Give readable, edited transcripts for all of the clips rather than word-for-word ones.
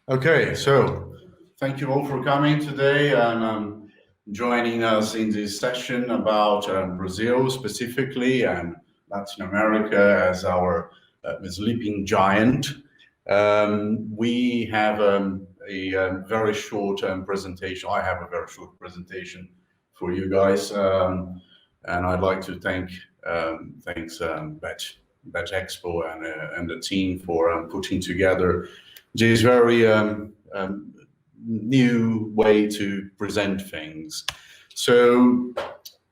Okay, so thank you all for coming today and joining us in this session about Brazil specifically and Latin America as our sleeping giant. We have a very short presentation. I have a very short presentation for you guys, and I'd like to thanks Bet Expo and the team for putting together this very new way to present things. So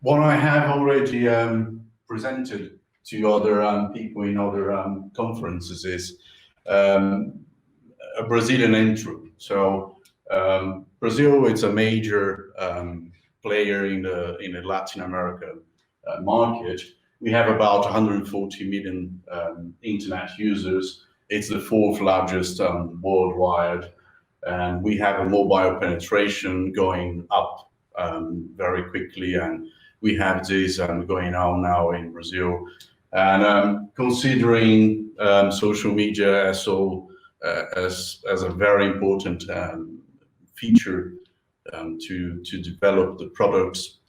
what I have already presented to other people in other conferences is a Brazilian intro. So Brazil is a major player in the Latin America market. We have about 140 million internet users. It's the fourth largest worldwide, and we have a mobile penetration going up very quickly, and we have this going on now in Brazil. And considering social media as a very important feature to develop the products.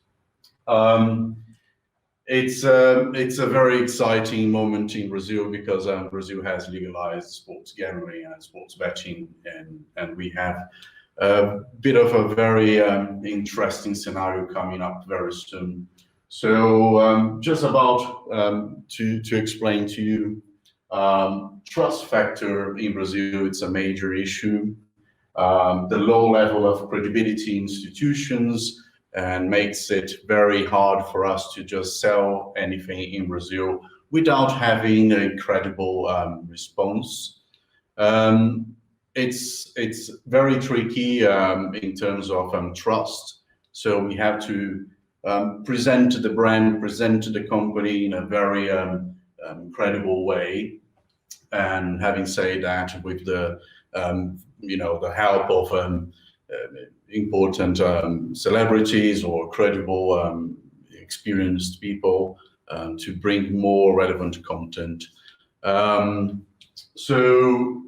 It's a very exciting moment in Brazil because Brazil has legalized sports gambling and sports betting, and we have a bit of a very interesting scenario coming up very soon. So just about to explain to you, trust factor in Brazil, it's a major issue. The low level of credibility in institutions and makes it very hard for us to just sell anything in Brazil without having a credible response. It's very tricky in terms of trust. So we have to present the brand, present the company in a very credible way. And having said that, with the the help of important celebrities or credible, experienced people to bring more relevant content. So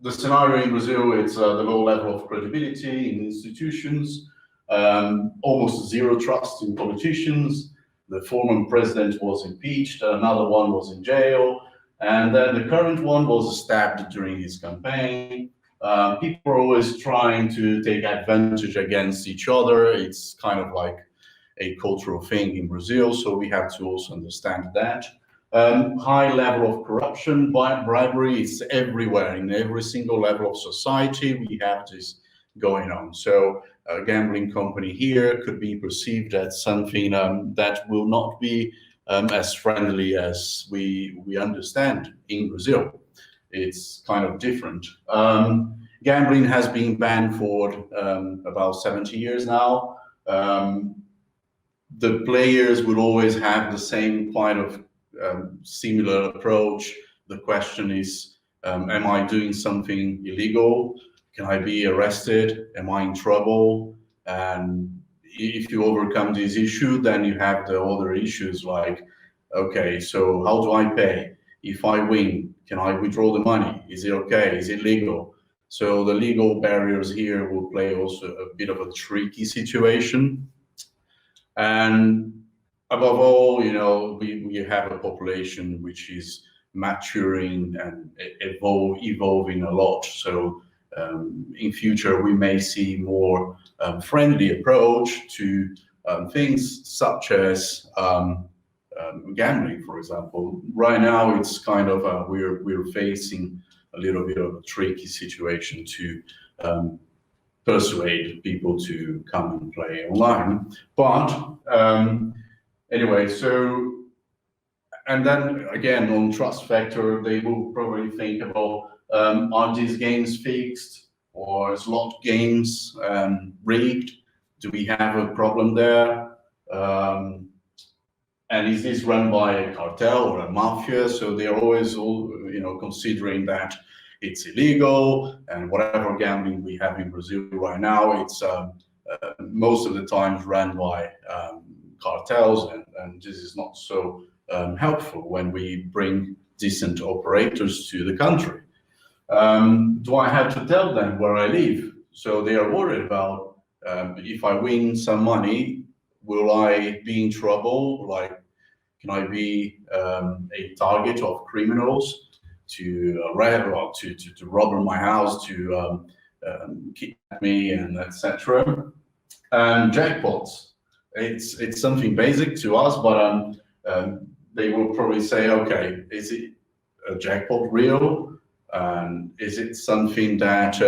the scenario in Brazil, it's the low level of credibility in institutions, almost zero trust in politicians. The former president was impeached, another one was in jail, and then the current one was stabbed during his campaign. People are always trying to take advantage against each other. It's kind of like a cultural thing in Brazil, so we have to also understand that. High level of corruption, bribery, it's everywhere. In every single level of society, we have this going on. So a gambling company here could be perceived as something that will not be as friendly as we understand in Brazil. It's kind of different. Gambling has been banned for about 70 years now. The players will always have the same kind of similar approach. The question is, am I doing something illegal? Can I be arrested? Am I in trouble? And if you overcome this issue, then you have the other issues like, okay, so how do I pay? If I win, can I withdraw the money? Is it okay? Is it legal? So the legal barriers here will play also a bit of a tricky situation. And above all, we have a population which is maturing and evolving a lot. So in future, we may see more friendly approach to things such as gambling, for example. Right now, it's kind of we're facing a little bit of a tricky situation to persuade people to come and play online. But anyway, so, and then again on trust factor, they will probably think about are these games fixed or slot games rigged? Do we have a problem there? And is this run by a cartel or a mafia? So they are always, considering that it's illegal, and whatever gambling we have in Brazil right now, it's most of the times run by cartels, and this is not so helpful when we bring decent operators to the country. Do I have to tell them where I live? So they are worried about if I win some money, will I be in trouble? Like, can I be a target of criminals to rob my house, to kidnap me, and etc. Jackpots. It's something basic to us, but they will probably say, okay, is it a jackpot real? Is it something that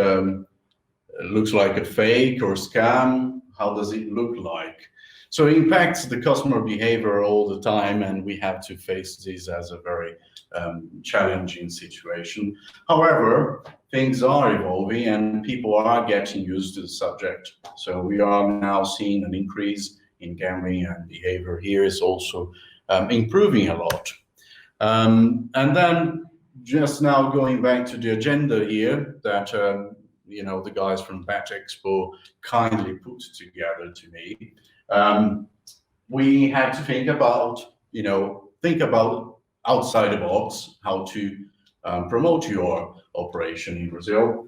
looks like a fake or scam? How does it look like? So it impacts the customer behavior all the time, and we have to face this as a very challenging situation. However, things are evolving and people are getting used to the subject. So we are now seeing an increase in gambling, and behavior here is also improving a lot. And then just now going back to the agenda here that you know, the guys from Bet Expo kindly put together to me. We have to think about, you know, outside the box, how to promote your operation in Brazil.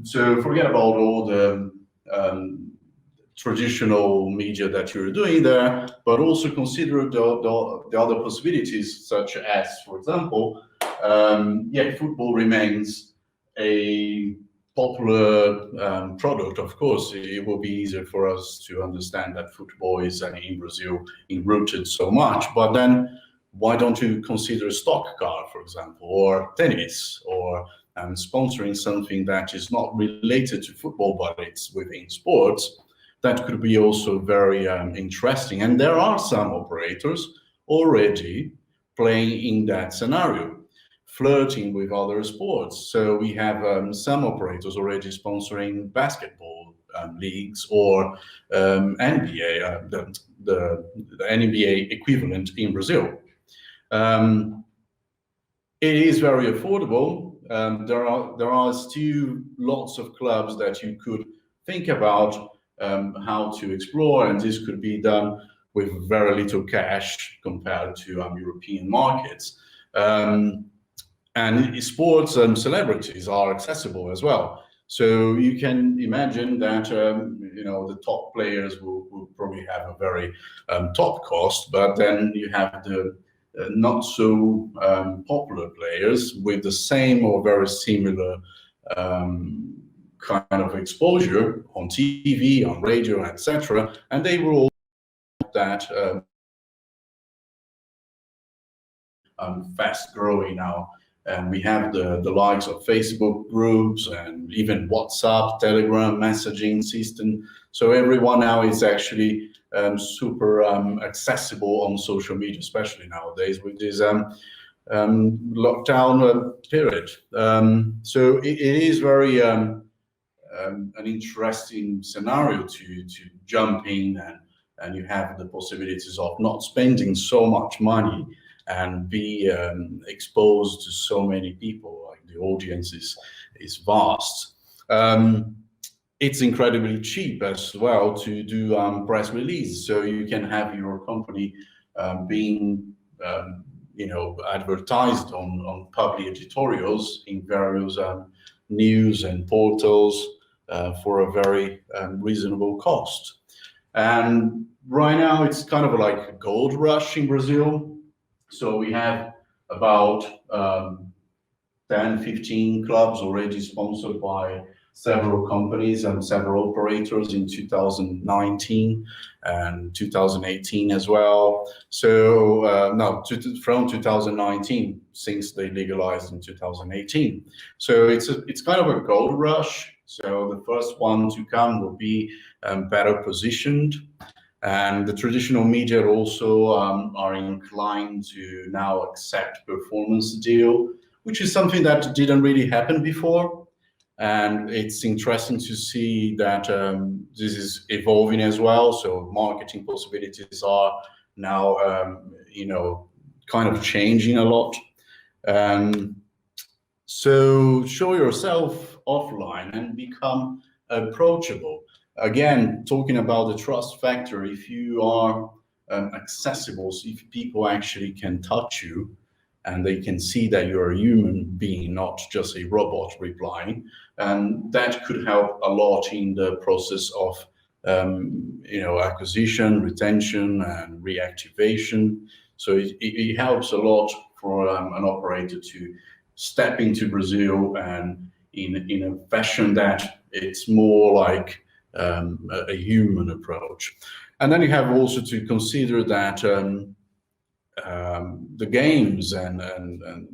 So forget about all the traditional media that you're doing there, but also consider the other possibilities, such as, for example, football remains a popular product. Of course, it will be easier for us to understand that football is in Brazil enrooted so much, but then why don't you consider stock car, for example, or tennis, or sponsoring something that is not related to football, but it's within sports? That could be also very interesting. And there are some operators already playing in that scenario, flirting with other sports. So we have some operators already sponsoring basketball leagues, or NBA, the NBA equivalent in Brazil. It is very affordable. There are still lots of clubs that you could think about how to explore, and this could be done with very little cash compared to European markets. And sports celebrities are accessible as well. So you can imagine that you know, the top players will probably have a very top cost, but then you have the not so popular players with the same or very similar kind of exposure on TV, on radio, etc. And they will all have that fast growing now. And we have the likes of Facebook groups and even WhatsApp, Telegram messaging system. So everyone now is actually super accessible on social media, especially nowadays with this lockdown period. So it is very an interesting scenario to jump in, and you have the possibilities of not spending so much money and be exposed to so many people. Like, the audience is vast. It's incredibly cheap as well to do press release, so you can have your company being you know, advertised on public editorials in various news and portals for a very reasonable cost. And right now it's kind of like a gold rush in Brazil. So we have about 10, 15 clubs already sponsored by several companies and several operators in 2019 and 2018 as well. So no, from 2019, since they legalized in 2018. So it's kind of a gold rush. So the first one to come will be better positioned. And the traditional media also are inclined to now accept performance deal, which is something that didn't really happen before. And it's interesting to see that this is evolving as well. So marketing possibilities are now, you know, kind of changing a lot. So show yourself offline and become approachable. Again, talking about the trust factor, if you are accessible, so if people actually can touch you and they can see that you're a human being, not just a robot replying. And that could help a lot in the process of acquisition, retention, and reactivation. So it helps a lot for an operator to step into Brazil and in a fashion that it's more like a human approach. And then you have also to consider that the games and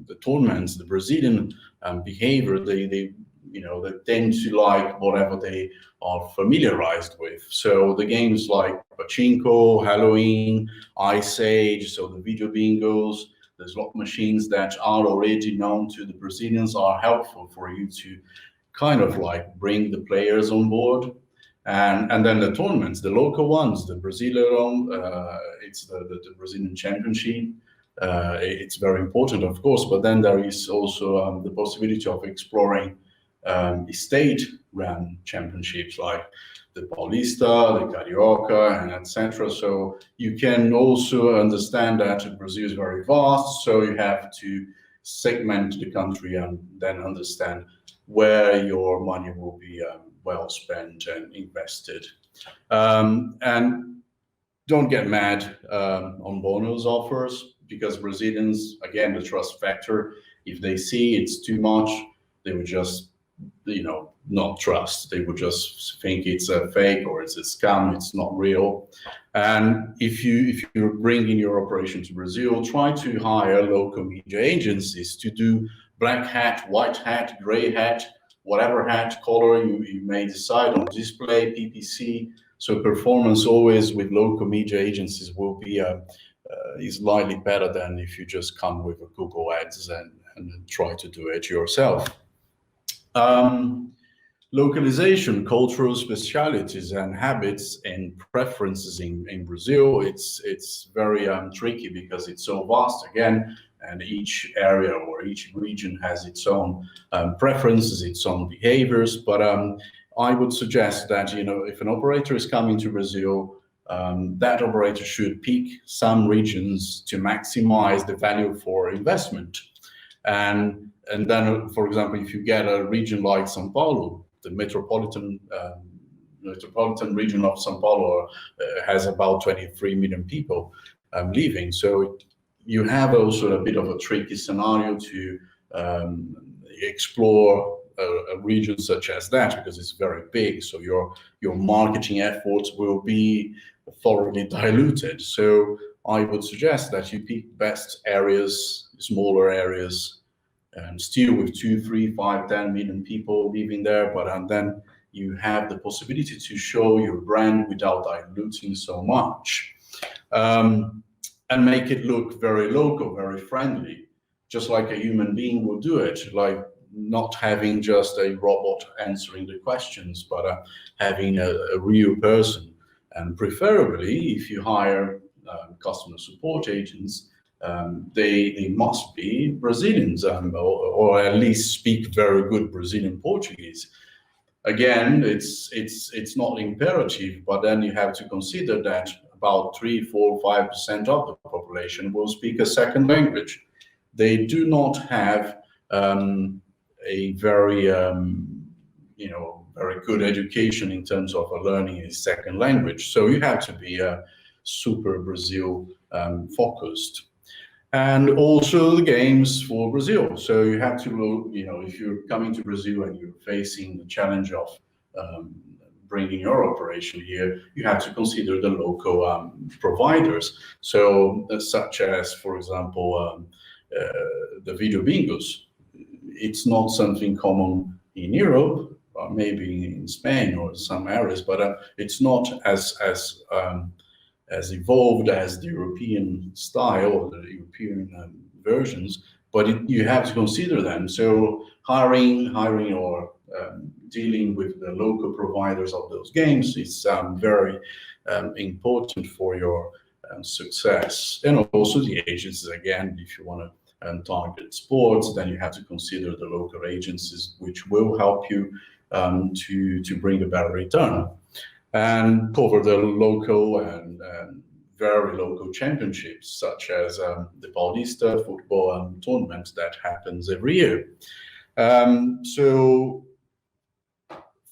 the tournaments, the Brazilian behavior, they tend to like whatever they are familiarized with. So the games like Pachinko, Halloween, Ice Age, so the video bingos, the slot machines that are already known to the Brazilians are helpful for you to kind of like bring the players on board. And then the tournaments, the local ones, the Brasileirão, it's the Brazilian Championship. It's very important, of course, but then there is also the possibility of exploring state-run championships like the Paulista, the Carioca, and etc. So you can also understand that Brazil is very vast, so you have to segment the country and then understand where your money will be well spent and invested. And don't get mad on bonus offers, because Brazilians, again, the trust factor, if they see it's too much, they would just not trust. They would just think it's a fake or it's a scam, it's not real. And if you're bringing your operation to Brazil, try to hire local media agencies to do black hat, white hat, gray hat, whatever hat color you may decide on display, PPC. So performance always with local media agencies will be is slightly better than if you just come with a Google Ads and try to do it yourself. Localization, cultural specialities and habits and preferences in Brazil, it's very tricky because it's so vast again, and each area or each region has its own preferences, its own behaviors. But I would suggest that if an operator is coming to Brazil, that operator should pick some regions to maximize the value for investment. And then, for example, if you get a region like São Paulo, the metropolitan region of São Paulo has about 23 million people living. So you have also a bit of a tricky scenario to explore a region such as that, because it's very big. So your marketing efforts will be thoroughly diluted. So I would suggest that you pick best areas, smaller areas, still with 2, 3, 5, 10 million people living there, but then you have the possibility to show your brand without diluting so much, and make it look very local, very friendly, just like a human being will do it, like not having just a robot answering the questions, but having a real person. And preferably, if you hire customer support agents, they must be Brazilians, or at least speak very good Brazilian Portuguese. Again, it's not imperative, but then you have to consider that about 3, 4, 5% of the population will speak a second language. They do not have a very very good education in terms of learning a second language. So you have to be super Brazil focused. And also the games for Brazil. So you have to, if you're coming to Brazil and you're facing the challenge of bringing your operation here, you have to consider the local providers. So such as, for example, the video bingos. It's not something common in Europe, or maybe in Spain or some areas, but it's not as evolved as the European style or the European versions, but you have to consider them. So hiring or dealing with the local providers of those games is very important for your success. And also the agencies, again, if you want to target sports, then you have to consider the local agencies, which will help you to bring a better return and cover the local and very local championships, such as the Paulista football tournament that happens every year. So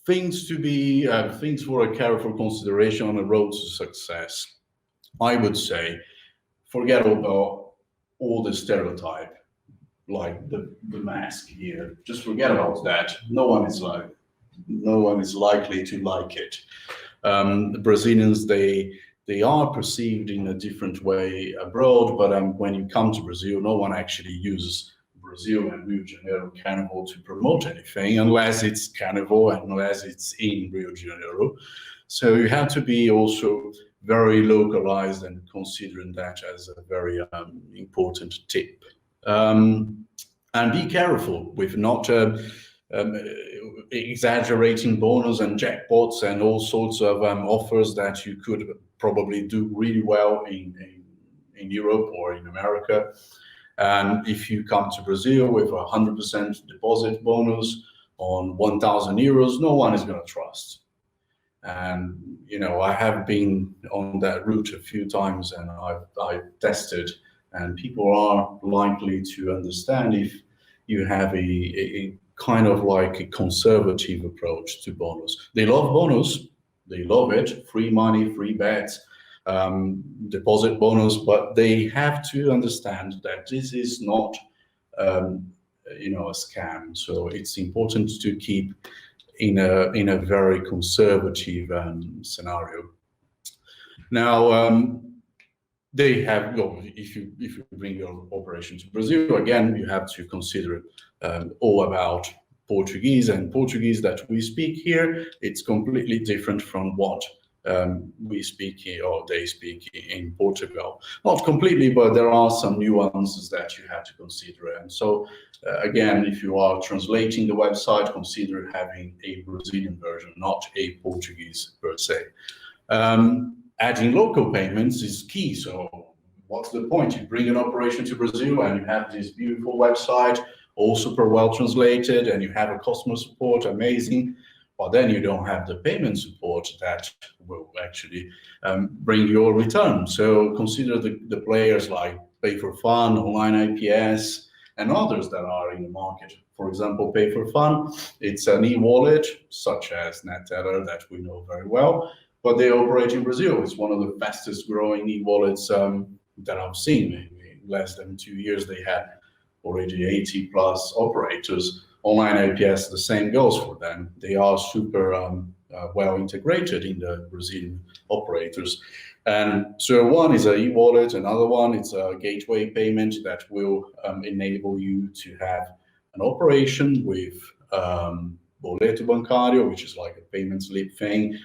things to be, things for a careful consideration on the road to success. I would say, forget about all the stereotype, like the mask here. Just forget about that. No one is likely to like it. The Brazilians, they are perceived in a different way abroad, but when you come to Brazil, no one actually uses Brazil and Rio de Janeiro Carnival to promote anything, unless it's Carnival and unless it's in Rio de Janeiro. So you have to be also very localized and considering that as a very important tip. And be careful with not exaggerating bonus and jackpots and all sorts of offers that you could probably do really well in Europe or in America. And if you come to Brazil with a 100% deposit bonus on 1,000 euros, no one is going to trust. And, you know, I have been on that route a few times and I've tested, and people are likely to understand if you have a kind of like a conservative approach to bonus. They love bonus, they love it, free money, free bets, deposit bonus, but they have to understand that this is not, you know, a scam. So it's important to keep in a very conservative scenario. Now, they have, well, if you bring your operation to Brazil, again, you have to consider all about Portuguese, and Portuguese that we speak here, it's completely different from what we speak here or they speak in Portugal. Not completely, but there are some nuances that you have to consider. And so, again, if you are translating the website, consider having a Brazilian version, not a Portuguese per se. Adding local payments is key. So what's the point? You bring an operation to Brazil and you have this beautiful website, all super well translated, and you have a customer support, amazing. But then you don't have the payment support that will actually bring your return. So consider the players like Pay for Fun, Online IPS, and others that are in the market. For example, Pay for Fun, it's an e-wallet such as NetTeller that we know very well, but they operate in Brazil. It's one of the fastest growing e-wallets that I've seen. In less than 2 years, they had already 80 plus operators. Online IPS, the same goes for them. They are super well integrated in the Brazilian operators. And so one is an e-wallet, another one is a gateway payment that will enable you to have an operation with boleto bancário, which is like a payment slip thing,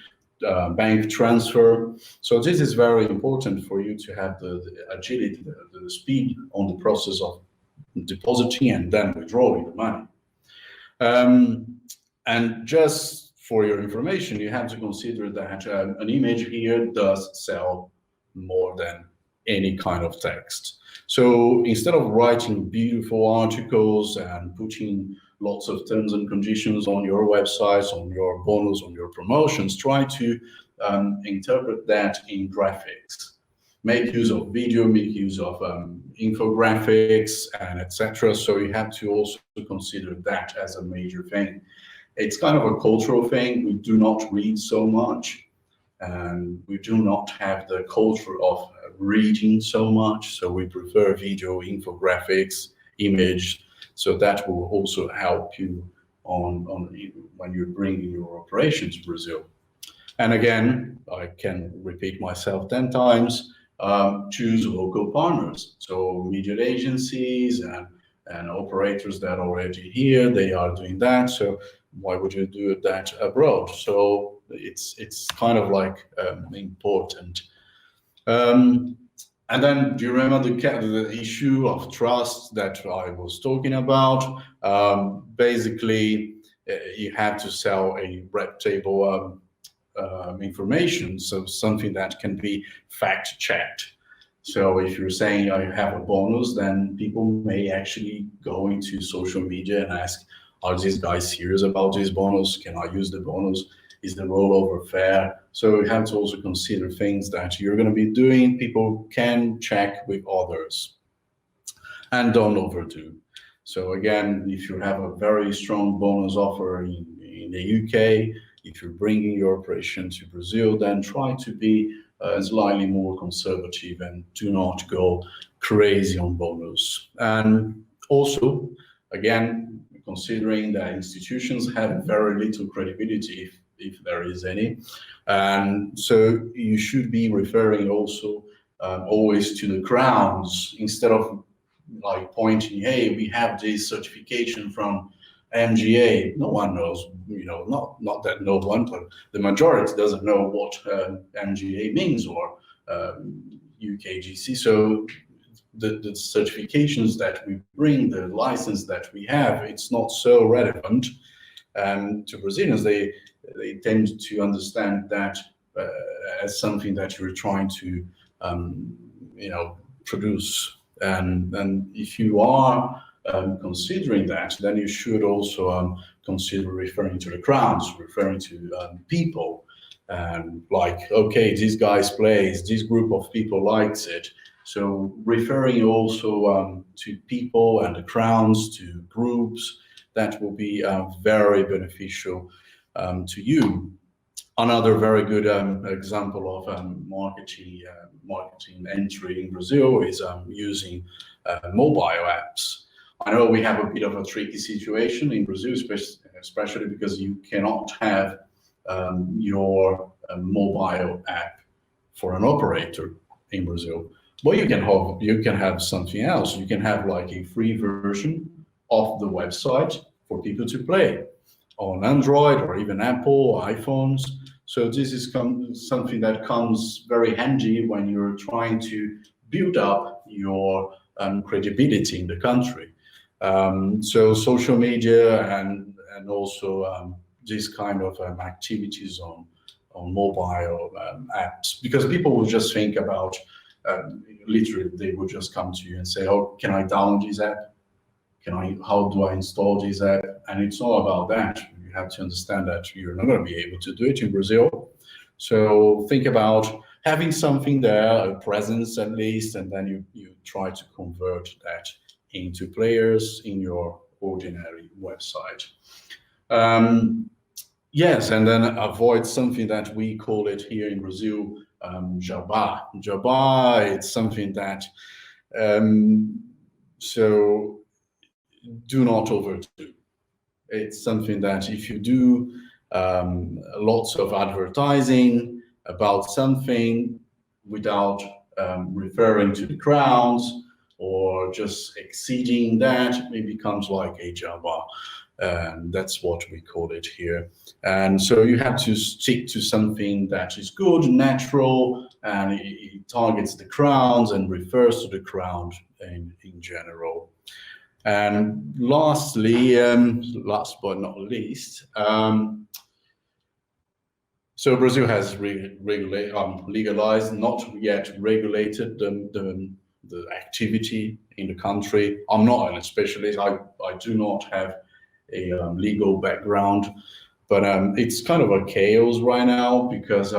bank transfer. So this is very important for you to have the agility, the speed on the process of depositing and then withdrawing the money. And just for your information, you have to consider that an image here does sell more than any kind of text. So instead of writing beautiful articles and putting lots of terms and conditions on your websites, on your bonus, on your promotions, try to interpret that in graphics. Make use of video, make use of infographics, and etc. So you have to also consider that as a major thing. It's kind of a cultural thing. We do not read so much, and we do not have the culture of reading so much. So we prefer video, infographics, image. So that will also help you on when you're bringing your operation to Brazil. And again, I can repeat myself 10 times. Choose local partners, so media agencies and operators that are already here, they are doing that. So why would you do that abroad? So it's kind of like important. And then do you remember the issue of trust that I was talking about? Basically, you have to sell a reputable information, so something that can be fact-checked. So if you're saying I have a bonus, then people may actually go into social media and ask, are these guys serious about this bonus? Can I use the bonus? is the rollover fair? So you have to also consider things that you're going to be doing. People can check with others, and don't overdo. So again, if you have a very strong bonus offer in the UK, if you're bringing your operation to Brazil, then try to be slightly more conservative and do not go crazy on bonus. And also, again, considering that institutions have very little credibility, if there is any, and so you should be referring also always to the crowns instead of like pointing, hey, we have this certification from MGA. No one knows, not that no one, but the majority doesn't know what MGA means or UKGC. So the certifications that we bring, the license that we have, it's not so relevant to Brazilians. They tend to understand that as something that you're trying to produce. And if you are considering that, then you should also consider referring to the crowds, referring to people, and like, okay, this guy plays, this group of people likes it. So referring also to people and the crowds, to groups, that will be very beneficial to you. Another very good example of marketing entry in Brazil is using mobile apps. I know we have a bit of a tricky situation in Brazil, especially because you cannot have your mobile app for an operator in Brazil. But you can have something else. You can have like a free version of the website for people to play on Android or even Apple iPhones. So this is something that comes very handy when you're trying to build up your credibility in the country. So social media and also this kind of activities on mobile apps, because people will just think about literally they will just come to you and say, oh, can I download this app? How do I install this app? And it's all about that. You have to understand that you're not going to be able to do it in Brazil. So think about having something there, a presence at least, and then you try to convert that into players in your ordinary website. Yes, and then avoid something that we call it here in Brazil, jabá. Jabá, it's something that, so do not overdo. It's something that if you do lots of advertising about something without referring to the crowds or just exceeding that, it becomes like a jabá. And that's what we call it here. And so you have to stick to something that is good, natural, and it targets the crowds and refers to the crowd in general. And lastly, last but not least, so Brazil has legalized, not yet regulated the activity in the country. I'm not a specialist. I do not have a legal background, but it's kind of a chaos right now because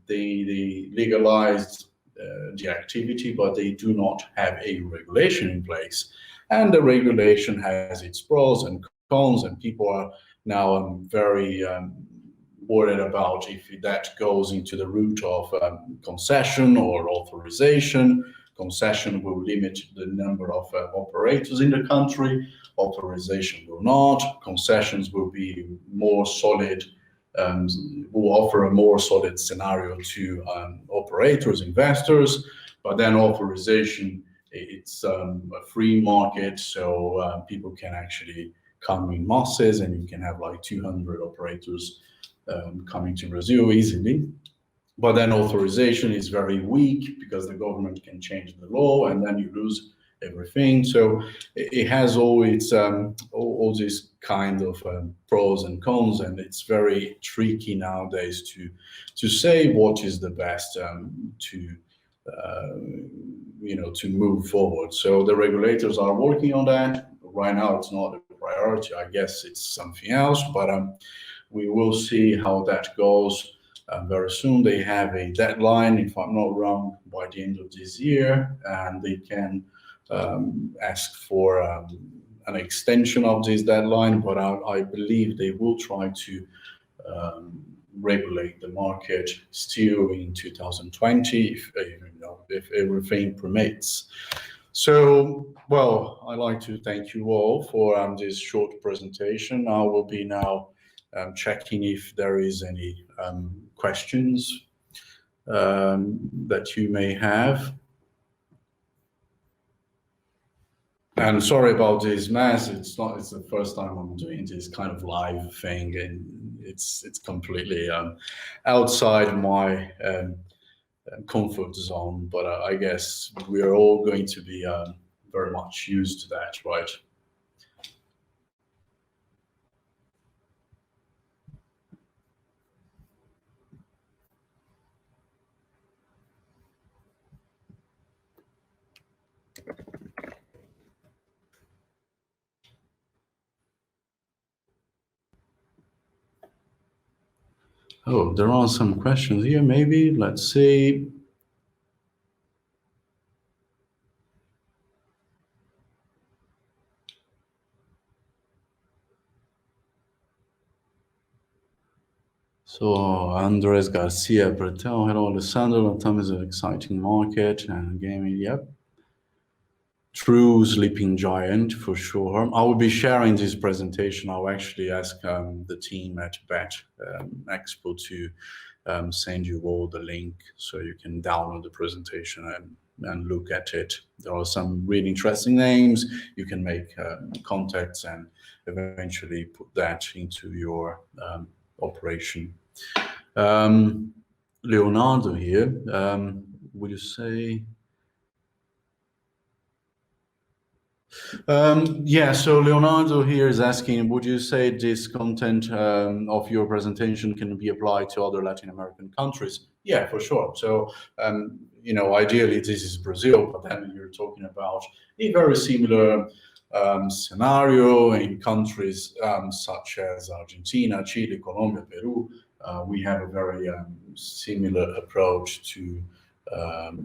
they legalized the activity, but they do not have a regulation in place. And the regulation has its pros and cons, and people are now very worried about if that goes into the route of concession or authorization. Concession will limit the number of operators in the country. Authorization will not. Concessions will be more solid, will offer a more solid scenario to operators, investors. But then authorization, it's a free market, so people can actually come in masses, and you can have like 200 operators coming to Brazil easily. But then authorization is very weak because the government can change the law, and then you lose everything. So it has all its all these kind of pros and cons, and it's very tricky nowadays to say what is the best to move forward. So the regulators are working on that. Right now, it's not a priority. I guess it's something else, but we will see how that goes. Very soon they have a deadline, if I'm not wrong, by the end of this year, and they can ask for an extension of this deadline, but I believe they will try to regulate the market still in 2020, if everything permits. So, well, I'd like to thank you all for this short presentation. I will be now checking if there is any questions that you may have. And sorry about this mess. It's the first time I'm doing this kind of live thing, and it's completely outside my comfort zone. But I guess we are all going to be very much used to that, right? Oh, there are some questions here, maybe. Let's see. So, Andres Garcia Bretel, hello, Alessandro. Latam is an exciting market and gaming, yep. True sleeping giant for sure. I will be sharing this presentation. I'll actually ask the team at BET Expo to send you all the link so you can download the presentation and look at it. There are some really interesting names. You can make contacts and eventually put that into your operation. Leonardo here, would you say? Yeah, so Leonardo here is asking, would you say this content of your presentation can be applied to other Latin American countries? Yeah, for sure. So, ideally this is Brazil, but then you're talking about a very similar scenario in countries such as Argentina, Chile, Colombia, Peru. We have a very similar approach to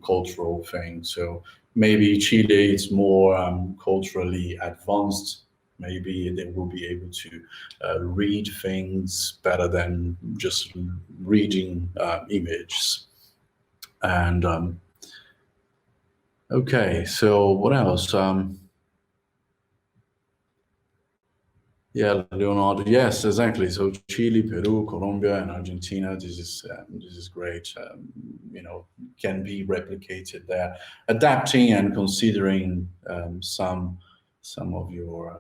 cultural things. So maybe Chile is more culturally advanced. Maybe they will be able to read things better than just reading images. And okay, so what else? Yeah, Leonardo. Yes, exactly. So Chile, Peru, Colombia, and Argentina. This is great. Can be replicated there. Adapting and considering some of your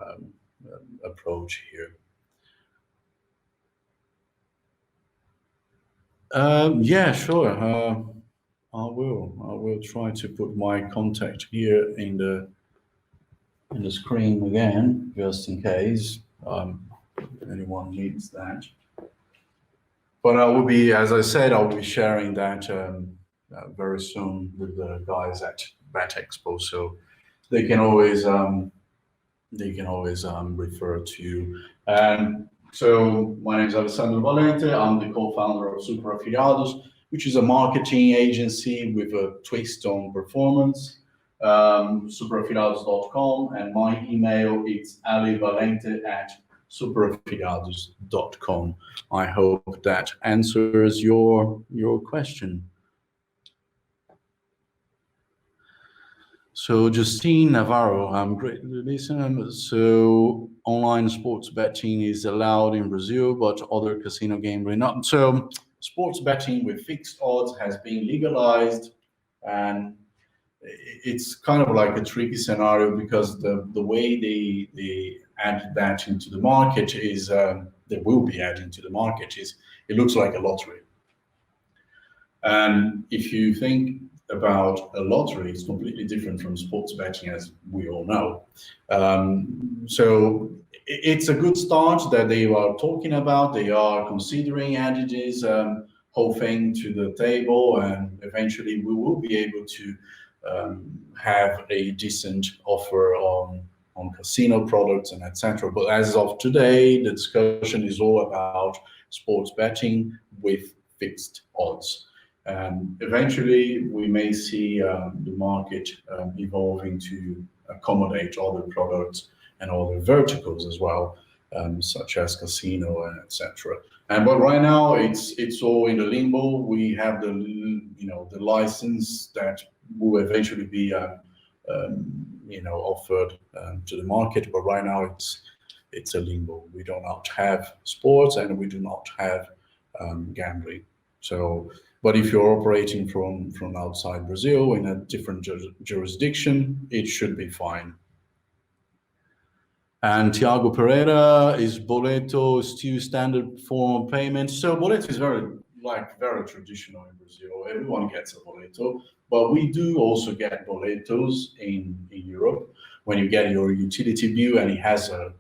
approach here. Yeah, sure. I will try to put my contact here in the screen again, just in case anyone needs that. But I will be, as I said, I'll be sharing that very soon with the guys at BET Expo, so they can always refer to you. And so my name is Alessandro Valente. I'm the co-founder of Super Afiliados, which is a marketing agency with a twist on performance. Superafiliados.com, and my email is alivalente@superafiliados.com. I hope that answers your question. So Justine Navarro, great to listen. So online sports betting is allowed in Brazil, but other casino gambling not. So sports betting with fixed odds has been legalized, and it's kind of like a tricky scenario because the way they add that into the market is they will be adding to the market is it looks like a lottery. And if you think about a lottery, it's completely different from sports betting, as we all know. So it's a good start that they are talking about. They are considering adding this whole thing to the table, and eventually we will be able to have a decent offer on on casino products and etc. But as of today, the discussion is all about sports betting with fixed odds. Eventually, we may see the market evolving to accommodate other products and other verticals as well, such as casino and etc. But right now, it's all in the limbo. We have the the license that will eventually be offered to the market. But right now, it's a limbo. We do not have sports and we do not have gambling. So, but if you're operating from outside Brazil in a different jurisdiction, it should be fine. And Tiago Pereira, is boleto still standard form of payment? So boleto is very traditional in Brazil. Everyone gets a boleto, but we do also get boletos in Europe. When you get your utility bill and it has a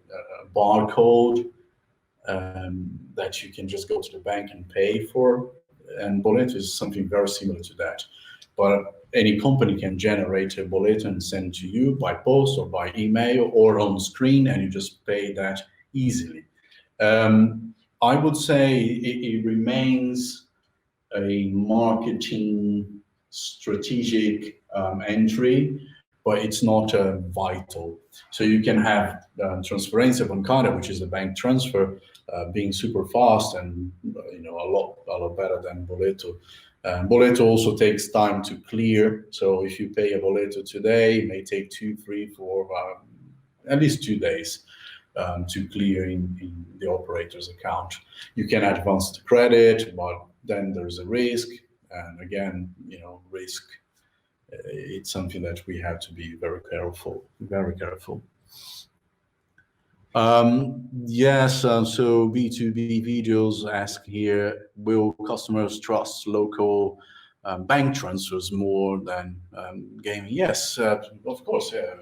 barcode that you can just go to the bank and pay for, and boleto is something very similar to that. But any company can generate a boleto and send it to you by post or by email or on screen, and you just pay that easily. I would say it remains a marketing strategic entry, but it's not vital. So you can have transferência bancária, which is a bank transfer, being super fast and a lot better than boleto. Boleto also takes time to clear. So if you pay a boleto today, it may take 2, 3, 4, at least 2 days to clear in the operator's account. You can advance the credit, but then there's a risk. And again, risk, it's something that we have to be very careful. Yes, so B2B videos ask here, will customers trust local bank transfers more than gaming? Yes, of course, yeah.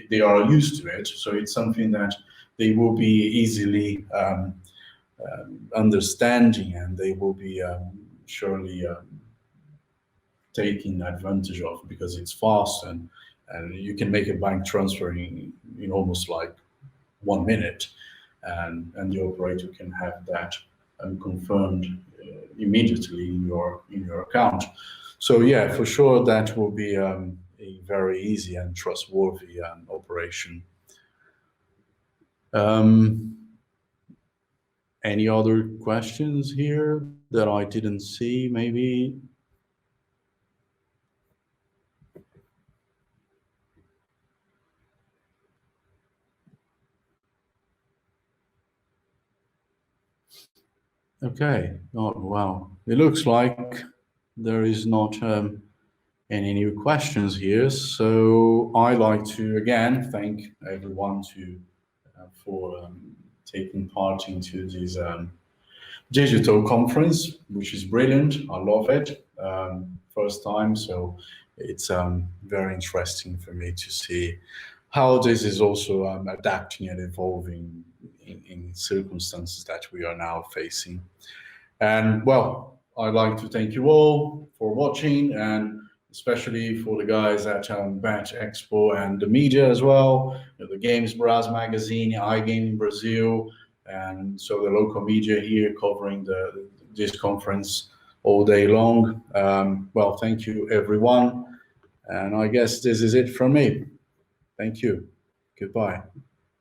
They are used to it, so it's something that they will be easily understanding, and they will be surely taking advantage of, because it's fast and you can make a bank transfer in almost like 1 minute, and the operator can have that confirmed immediately in your account. So yeah, for sure that will be a very easy and trustworthy operation. Any other questions here that I didn't see, maybe? Okay. Oh, wow. It looks like there is not any new questions here. So I'd like to again thank everyone for taking part into this digital conference, which is brilliant. I love it. First time, so it's very interesting for me to see how this is also adapting and evolving in circumstances that we are now facing. And well, I'd like to thank you all for watching, and especially for the guys at BET Expo and the media as well, the Games Braz magazine, iGaming Brazil, and so the local media here covering this conference all day long. Well, thank you everyone, and I guess this is it from me. Thank you. Goodbye.